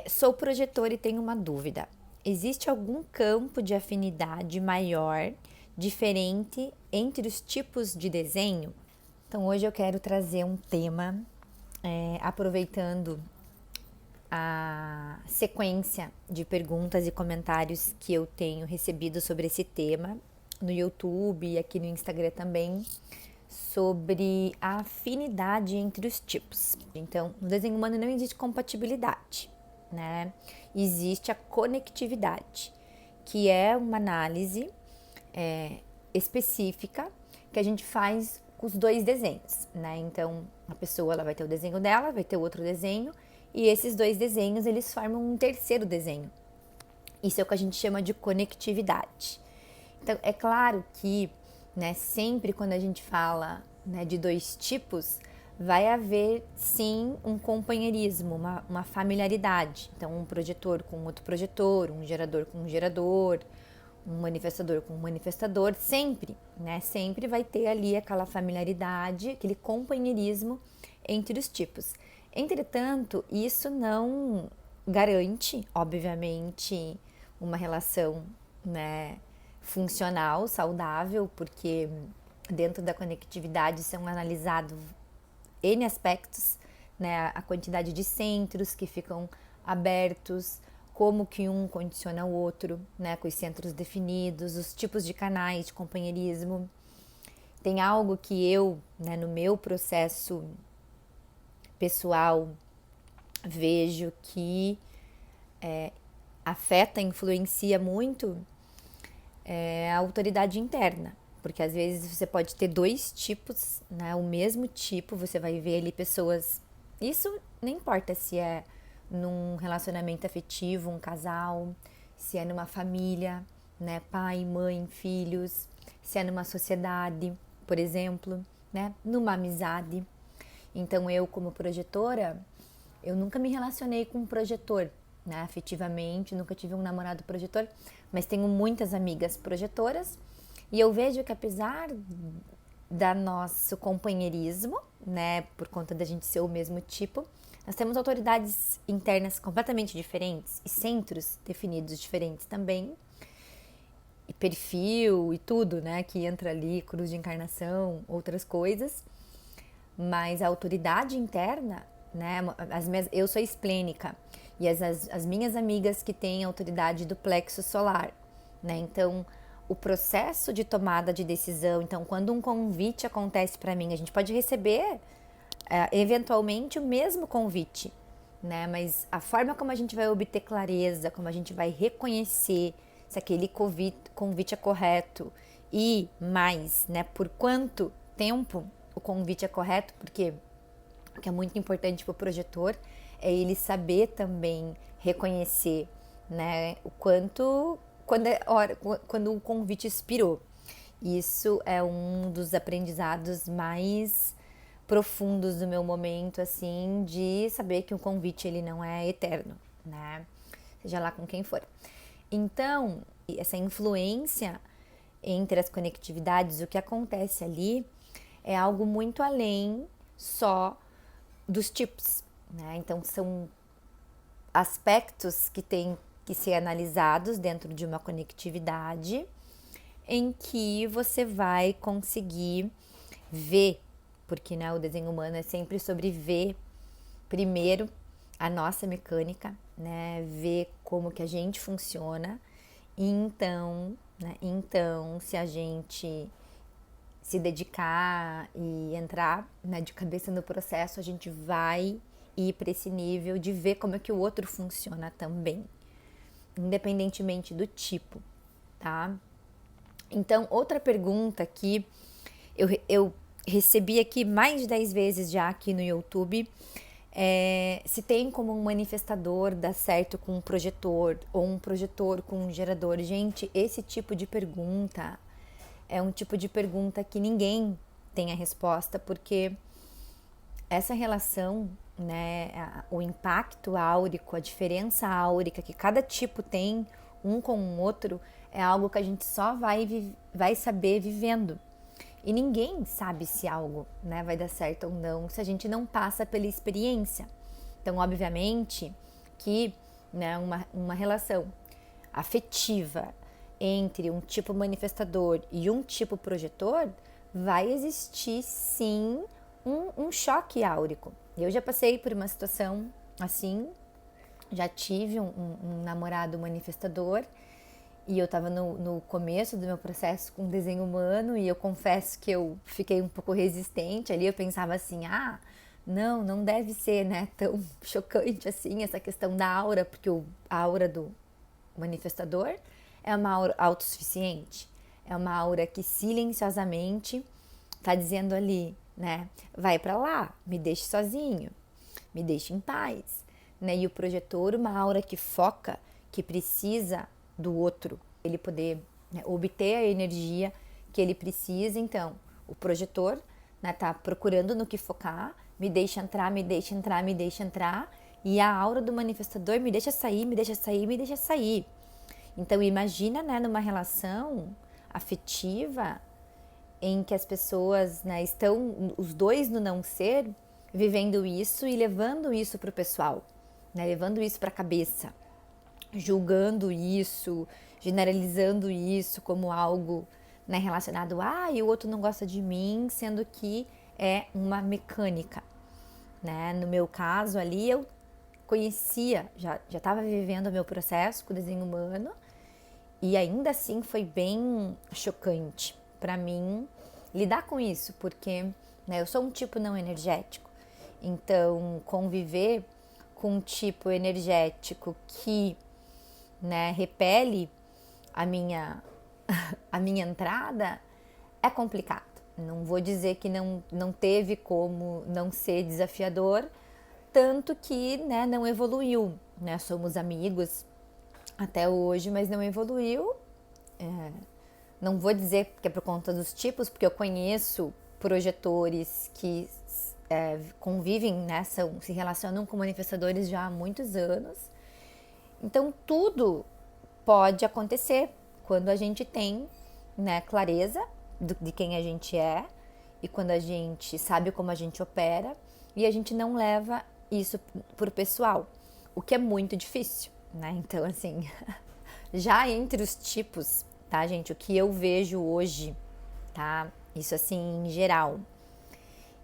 Sou projetor e tenho uma dúvida. Existe algum campo de afinidade maior, diferente entre os tipos de desenho? Então, hoje eu quero trazer um tema, aproveitando a sequência de perguntas e comentários que eu tenho recebido sobre esse tema no YouTube e aqui no Instagram também, sobre a afinidade entre os tipos. Então, no desenho humano não existe compatibilidade, né? Existe a conectividade, que é uma análise específica que a gente faz com os dois desenhos, né? Então, a pessoa ela vai ter o desenho dela, vai ter outro desenho, e esses dois desenhos eles formam um terceiro desenho. Isso é o que a gente chama de conectividade. Então, é claro que, né, sempre quando a gente fala, né, de dois tipos, vai haver sim um companheirismo, uma familiaridade. Então, um projetor com outro projetor, um gerador com um gerador, um manifestador com um manifestador, sempre, né? Sempre vai ter ali aquela familiaridade, aquele companheirismo entre os tipos. Entretanto, isso não garante, obviamente, uma relação, né, funcional, saudável, porque dentro da conectividade são analisados N aspectos, né, a quantidade de centros que ficam abertos, como que um condiciona o outro, né, com os centros definidos, os tipos de canais de companheirismo. Tem algo que eu, né, no meu processo pessoal, vejo que afeta, influencia muito a autoridade interna. Porque às vezes você pode ter dois tipos, né? O mesmo tipo, você vai ver ali pessoas. Isso não importa se é num relacionamento afetivo, um casal, se é numa família, né? Pai, mãe, filhos, se é numa sociedade, por exemplo, né? Numa amizade. Então eu, como projetora, eu nunca me relacionei com um projetor, né? Afetivamente, nunca tive um namorado projetor, mas tenho muitas amigas projetoras e eu vejo que apesar da nosso companheirismo, né, por conta da gente ser o mesmo tipo, nós temos autoridades internas completamente diferentes e centros definidos diferentes também, e perfil e tudo, né, que entra ali, cruz de encarnação, outras coisas, mas a autoridade interna, né, eu sou esplênica e as minhas amigas que têm autoridade do plexo solar, né, então o processo de tomada de decisão, então quando um convite acontece para mim, a gente pode receber eventualmente o mesmo convite, né? Mas a forma como a gente vai obter clareza, como a gente vai reconhecer se aquele convite é correto e mais, né? Por quanto tempo o convite é correto, porque o que é muito importante para o projetor é ele saber também reconhecer, né? O quanto quando o convite expirou. Isso é um dos aprendizados mais profundos do meu momento, assim, de saber que o convite ele não é eterno, né? Seja lá com quem for. Então, essa influência entre as conectividades, o que acontece ali é algo muito além só dos tipos, né? Então, são aspectos que têm que ser analisados dentro de uma conectividade em que você vai conseguir ver, porque né, o desenho humano é sempre sobre ver primeiro a nossa mecânica, né, ver como que a gente funciona, e então se a gente se dedicar e entrar, né, de cabeça no processo, a gente vai ir para esse nível de ver como é que o outro funciona também, independentemente do tipo, tá? Então, outra pergunta que eu recebi aqui mais de 10 vezes já aqui no YouTube se tem como um manifestador dar certo com um projetor ou um projetor com um gerador. Gente, esse tipo de pergunta é um tipo de pergunta que ninguém tem a resposta, porque essa relação, né, o impacto áurico, a diferença áurica que cada tipo tem um com o outro, é algo que a gente só vai saber vivendo. E ninguém sabe se algo, né, vai dar certo ou não se a gente não passa pela experiência. Então, obviamente, que, né, uma relação afetiva entre um tipo manifestador e um tipo projetor, vai existir sim um choque áurico. Eu já passei por uma situação assim, já tive um namorado manifestador e eu estava no começo do meu processo com desenho humano e eu confesso que eu fiquei um pouco resistente ali, eu pensava assim, não deve ser, né, tão chocante assim essa questão da aura, porque a aura do manifestador é uma aura autossuficiente, é uma aura que silenciosamente tá dizendo ali, né, vai para lá, me deixe sozinho, me deixe em paz, né? E o projetor, uma aura que foca, que precisa do outro, ele poder, né, obter a energia que ele precisa. Então, o projetor, né, tá procurando no que focar, me deixa entrar, me deixa entrar, me deixa entrar, e a aura do manifestador me deixa sair, me deixa sair, me deixa sair. Então, imagina, né, numa relação afetiva em que as pessoas, né, estão os dois no não ser, vivendo isso e levando isso para o pessoal, né, levando isso para a cabeça, julgando isso, generalizando isso como algo, né, relacionado e o outro não gosta de mim, sendo que é uma mecânica, né? No meu caso ali eu conhecia, já estava vivendo o meu processo com o desenho humano e ainda assim foi bem chocante para mim lidar com isso, porque, né, eu sou um tipo não energético, então conviver com um tipo energético que, né, repele a minha a minha entrada é complicado. Não vou dizer que não teve como não ser desafiador, tanto que, né, não evoluiu, né? Somos amigos até hoje, mas não evoluiu. Não vou dizer que é por conta dos tipos, porque eu conheço projetores que convivem, né, se relacionam com manifestadores já há muitos anos. Então, tudo pode acontecer quando a gente tem, né, clareza de quem a gente é e quando a gente sabe como a gente opera e a gente não leva isso pro pessoal, o que é muito difícil, né? Então, assim, já entre os tipos, tá, gente, o que eu vejo hoje, tá? Isso assim, em geral.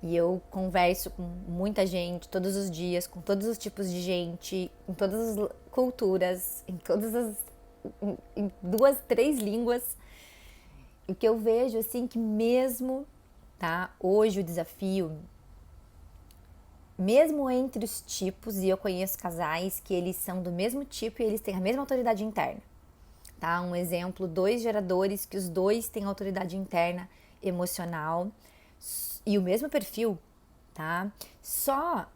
E eu converso com muita gente todos os dias, com todos os tipos de gente, em todas as culturas, em 2, 3 línguas. E o que eu vejo assim que mesmo, tá, hoje o desafio, mesmo entre os tipos, e eu conheço casais que eles são do mesmo tipo e eles têm a mesma autoridade interna, tá? Um exemplo, 2 geradores que os dois têm autoridade interna emocional e o mesmo perfil, tá? Só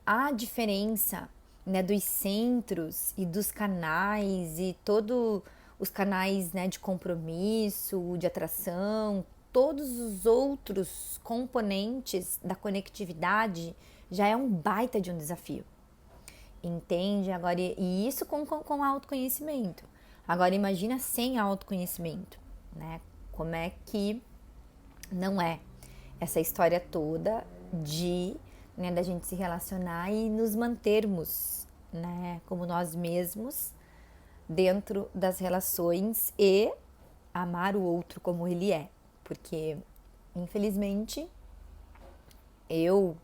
a diferença, né, dos centros e dos canais e todo os canais, né, de compromisso, de atração, todos os outros componentes da conectividade já é um baita de um desafio. Entende? Agora, e isso com autoconhecimento. Agora imagina sem autoconhecimento, né? Como é que não é essa história toda de, né, da gente se relacionar e nos mantermos, né, como nós mesmos dentro das relações e amar o outro como ele é, porque infelizmente eu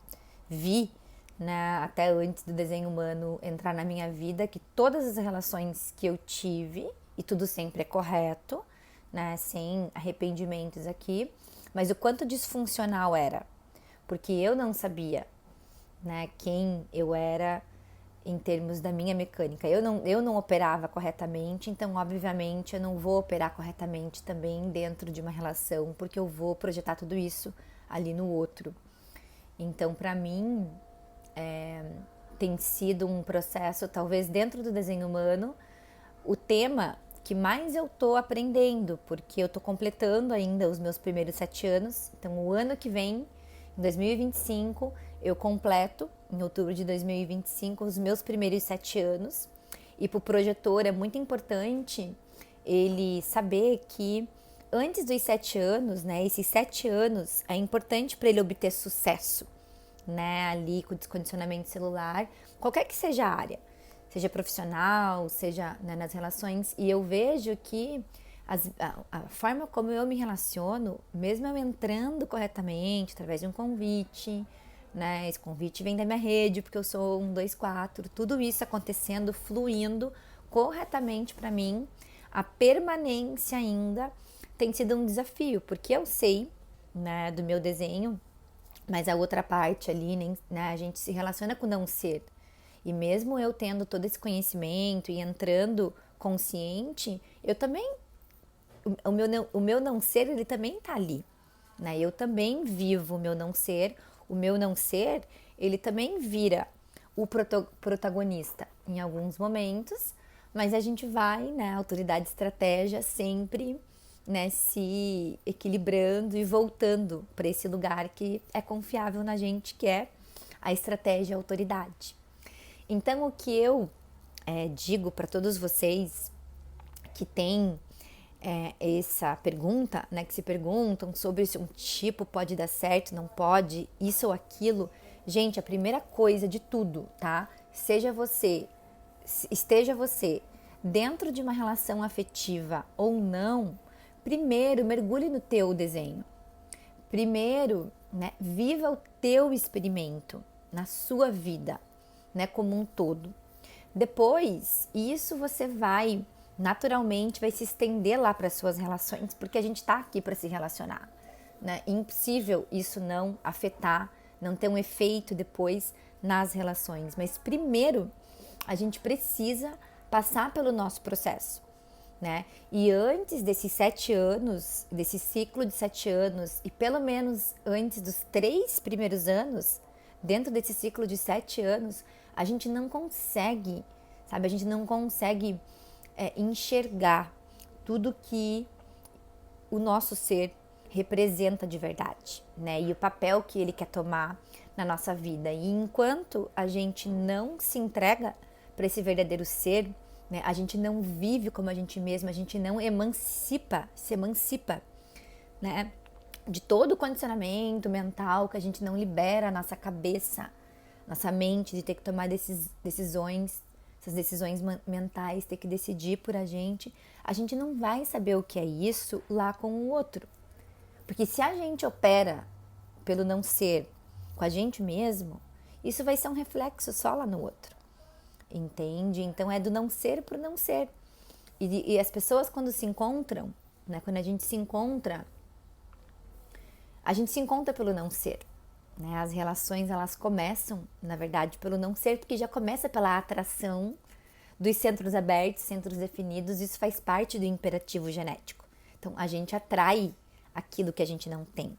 vi, né, até antes do desenho humano entrar na minha vida, que todas as relações que eu tive, e tudo sempre é correto, né, sem arrependimentos aqui, mas o quanto disfuncional era, porque eu não sabia, né, quem eu era em termos da minha mecânica. Eu não operava corretamente, então obviamente eu não vou operar corretamente também dentro de uma relação, porque eu vou projetar tudo isso ali no outro. Então, para mim, tem sido um processo, talvez dentro do desenho humano, o tema que mais eu tô aprendendo, porque eu tô completando ainda os meus primeiros 7 anos. Então, o ano que vem, em 2025, eu completo, em outubro de 2025, os meus primeiros 7 anos. E para o projetor é muito importante ele saber que antes dos 7 anos, né, esses 7 anos é importante para ele obter sucesso, né, ali com descondicionamento celular, qualquer que seja a área. seja profissional, seja, né, nas relações, e eu vejo que a forma como eu me relaciono, mesmo eu entrando corretamente, através de um convite, né, esse convite vem da minha rede, porque eu sou 124, tudo isso acontecendo, fluindo corretamente para mim, a permanência ainda tem sido um desafio, porque eu sei, né, do meu desenho, mas a outra parte ali, né, a gente se relaciona com o não ser. E mesmo eu tendo todo esse conhecimento e entrando consciente, eu também, o meu não ser, ele também tá ali, né? Eu também vivo o meu não ser, ele também vira o protagonista em alguns momentos, mas a gente vai, né, autoridade e estratégia sempre, né, se equilibrando e voltando para esse lugar que é confiável na gente, que é a estratégia e a autoridade. Então, o que eu digo para todos vocês que têm essa pergunta, né, que se perguntam sobre se um tipo pode dar certo, não pode, isso ou aquilo, gente, a primeira coisa de tudo, tá? Esteja você dentro de uma relação afetiva ou não, primeiro mergulhe no teu desenho. Primeiro, né, viva o teu experimento na sua vida, né, como um todo. Depois, isso você vai naturalmente vai se estender lá para as suas relações, porque a gente está aqui para se relacionar, né? É impossível isso não afetar, não ter um efeito depois nas relações. Mas primeiro, a gente precisa passar pelo nosso processo, né? E antes desses 7 anos, desse ciclo de 7 anos, e pelo menos antes dos 3 primeiros anos, dentro desse ciclo de 7 anos, a gente não consegue, sabe? A gente não consegue enxergar tudo que o nosso ser representa de verdade, né? E o papel que ele quer tomar na nossa vida. E enquanto a gente não se entrega para esse verdadeiro ser, né? A gente não vive como a gente mesmo, a gente não se emancipa, né? De todo o condicionamento mental que a gente não libera a nossa cabeça, nossa mente, de ter que tomar decisões, essas decisões mentais, ter que decidir por a gente não vai saber o que é isso lá com o outro. Porque se a gente opera pelo não ser com a gente mesmo, isso vai ser um reflexo só lá no outro. Entende? Então é do não ser pro não ser. E as pessoas quando se encontram, né, quando a gente se encontra pelo não ser. Né? As relações, elas começam, na verdade, pelo não ser, porque já começa pela atração dos centros abertos, centros definidos, isso faz parte do imperativo genético. Então, a gente atrai aquilo que a gente não tem.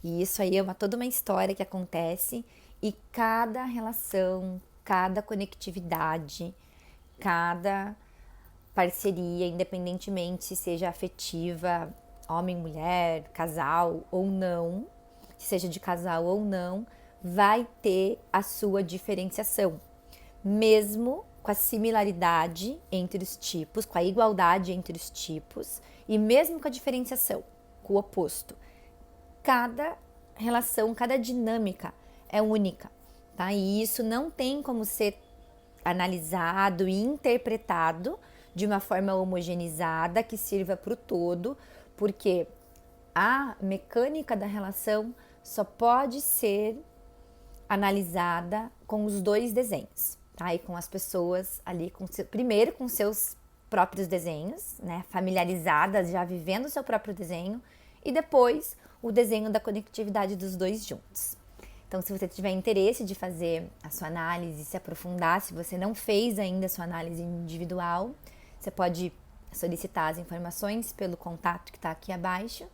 E isso aí é toda uma história que acontece e cada relação, cada conectividade, cada parceria, independentemente se seja afetiva, homem, mulher, casal ou não, seja de casal ou não, vai ter a sua diferenciação, mesmo com a similaridade entre os tipos, com a igualdade entre os tipos e mesmo com a diferenciação, com o oposto. Cada relação, cada dinâmica é única, tá? E isso não tem como ser analisado e interpretado de uma forma homogeneizada que sirva para o todo, porque a mecânica da relação só pode ser analisada com os dois desenhos, tá? E com as pessoas ali, primeiro com seus próprios desenhos, né? Familiarizadas, já vivendo o seu próprio desenho, e depois o desenho da conectividade dos dois juntos. Então, se você tiver interesse de fazer a sua análise, se aprofundar, se você não fez ainda a sua análise individual, você pode solicitar as informações pelo contato que está aqui abaixo.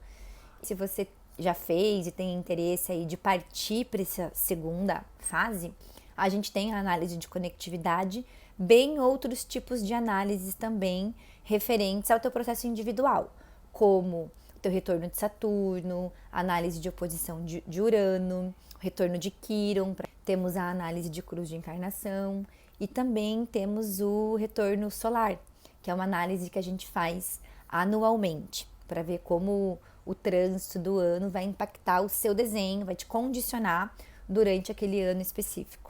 Se você já fez e tem interesse aí de partir para essa segunda fase, a gente tem a análise de conectividade, bem outros tipos de análises também referentes ao teu processo individual, como o teu retorno de Saturno, análise de oposição de Urano, retorno de Quíron, temos a análise de cruz de encarnação e também temos o retorno solar, que é uma análise que a gente faz anualmente para ver como o trânsito do ano vai impactar o seu desenho, vai te condicionar durante aquele ano específico.